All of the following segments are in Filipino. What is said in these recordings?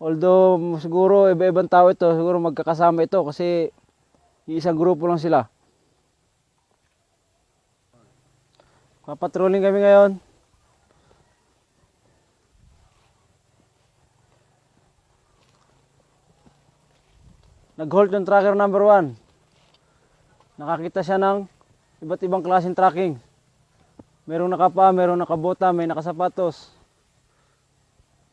Although siguro iba-ibang tao ito, siguro magkakasama ito kasi isang grupo lang sila. Papatrolling kami ngayon. Nag-halt yung tracker number 1. Nakakita siya ng iba't ibang klaseng tracking. Merong nakapa, merong nakabota, may nakasapatos.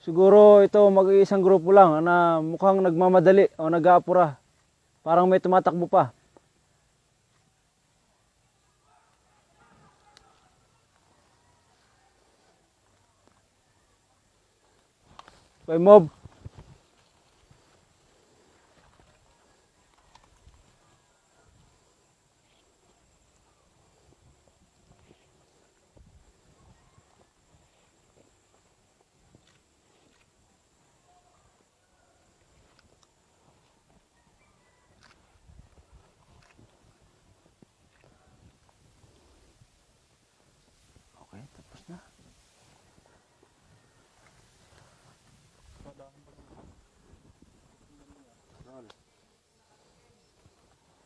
Siguro ito mag-iisang grupo lang na mukhang nagmamadali o nag-aapura. Parang may tumatakbo pa. Okay, mob. Okay, tapos na.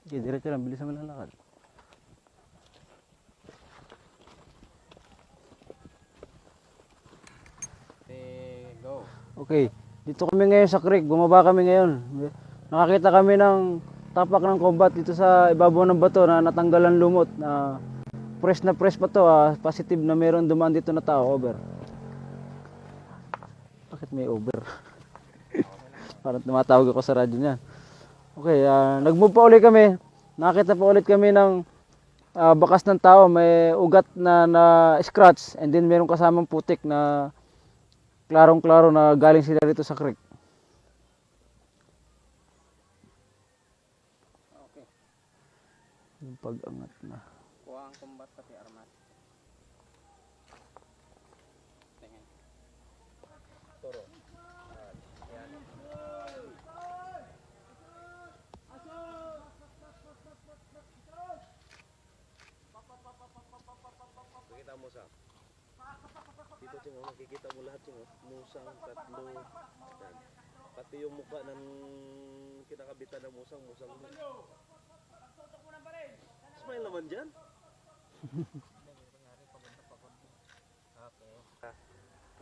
Okay, diretso lang. Bilis naman ang lakad. Go. Okay, dito kami ngayon sa creek. Bumaba kami ngayon. Nakakita kami ng tapak ng combat dito sa ibabaw ng bato na natanggalan lumot. Na press pa to. Positive na meron dumaan dito na tao. Over. Bakit may over? Parang tumatawag ako sa radyo niya. Okay, nag-move pa ulit kami. Nakita pa ulit kami ng bakas ng tao. May ugat na scratch. And then meron kasamang putik na klarong-klaro na galing sila dito sa creek. Okay. Yung pag-angat na. Kuha ang combat pati armas. Tingin. Turo. Yan. Nakita mo sa dito Ching, makikita mo lahat Ching, musang, tatlo, yan. Pati yung mukha ng kinakabitan ng musang smile naman dyan.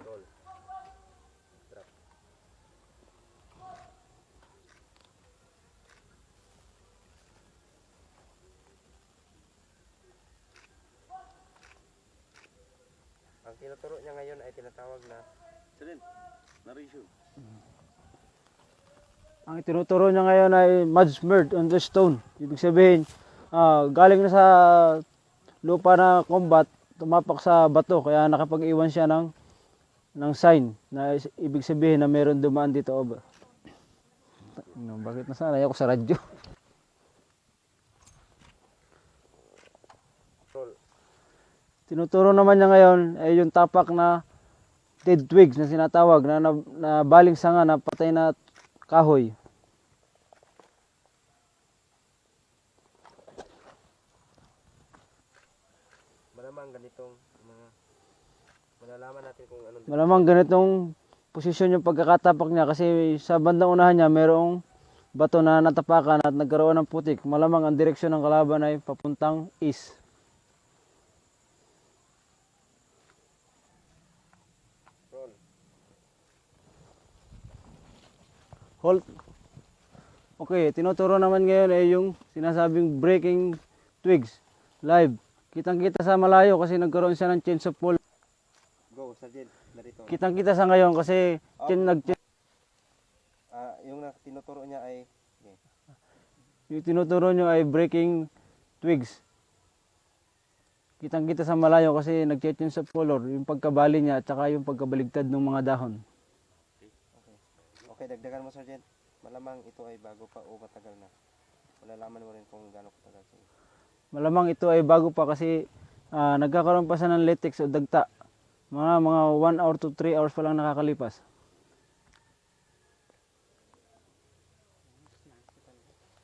Roll. Drop. Ang tinuturo niya ngayon ay tinatawag na Silin, narration. Ang itinuturo niya ngayon ay mud smeared on the stone. Ibig sabihin, galing na sa lupa na combat, tumapak sa bato. Kaya nakapag-iwan siya ng sign na ibig sabihin na meron dumaan dito over. Bakit nasanay ako sa radyo? Roll. Tinuturo naman niya ngayon ay yung tapak na dead twigs na sinatawag na baling sanga na patay na kahoy. Malamang ganitong mga malalaman natin kung anong Malamang ganitong posisyon yung pagkakatapak niya kasi sa bandang unahan niya mayroong bato na natapakan at nagkaroon ng putik. Malamang ang direksyon ng kalaban ay papuntang east. roll. Halt. Okay, tinuturo naman ngayon ay yung sinasabing breaking twigs live. Kitang-kita sa malayo kasi nagkaroon siya ng change of pole. Go, Sergeant. Narito. Kitang-kita sa ngayon kasi Yung tinuturo niya ay yung tinuturo nyo ay breaking twigs. Kitang-kita sa malayo kasi nag-change of color, yung pagkabali niya at saka yung pagkabaligtad ng mga dahon. okay, dagdagan mo Sergeant. Malamang ito ay bago pa o matagal na. Malalaman mo rin kung gaano katagal. Malamang ito ay bago pa kasi nagkakaroon pa siya ng latex o dagta. Mga 1 hour to 3 hours pa lang nakakalipas.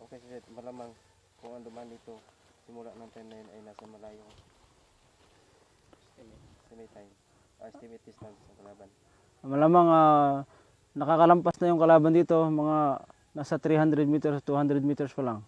Okay, Sergeant. Malamang kung ang duman dito simula ng time na yun ay nasa malayo. Estimate time. Estimate distance ng kalaban. Malamang nakakalampas na yung kalaban dito, mga nasa 300 meters, 200 meters pa lang.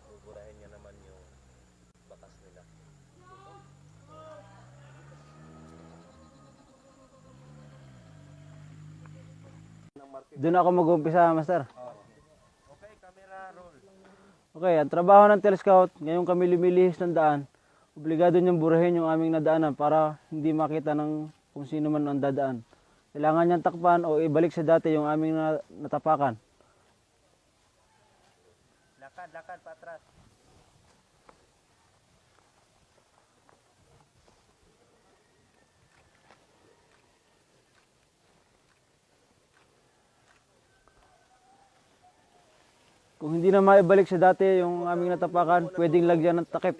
Buburahin niya naman yung bakas nila. Doon ako mag-umpisa, Master. Okay, camera roll. Okay, ang trabaho ng telescout, ngayon kami lumilihis ng daan, obligado niyang burahin yung aming nadaanan para hindi makita ng kung sino man ang dadaan. Kailangan niyang takpan o ibalik sa dati yung aming natapakan. Lakad pa atras. Kung hindi na maibalik sa dati yung aming natapakan, pwedeng lagyan ng takip,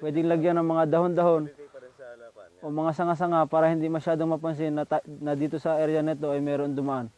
pwedeng lagyan ng mga dahon-dahon Pa rin sa halapan. o mga sanga-sanga para hindi masyadong mapansin na dito sa area nito ay meron dumaan.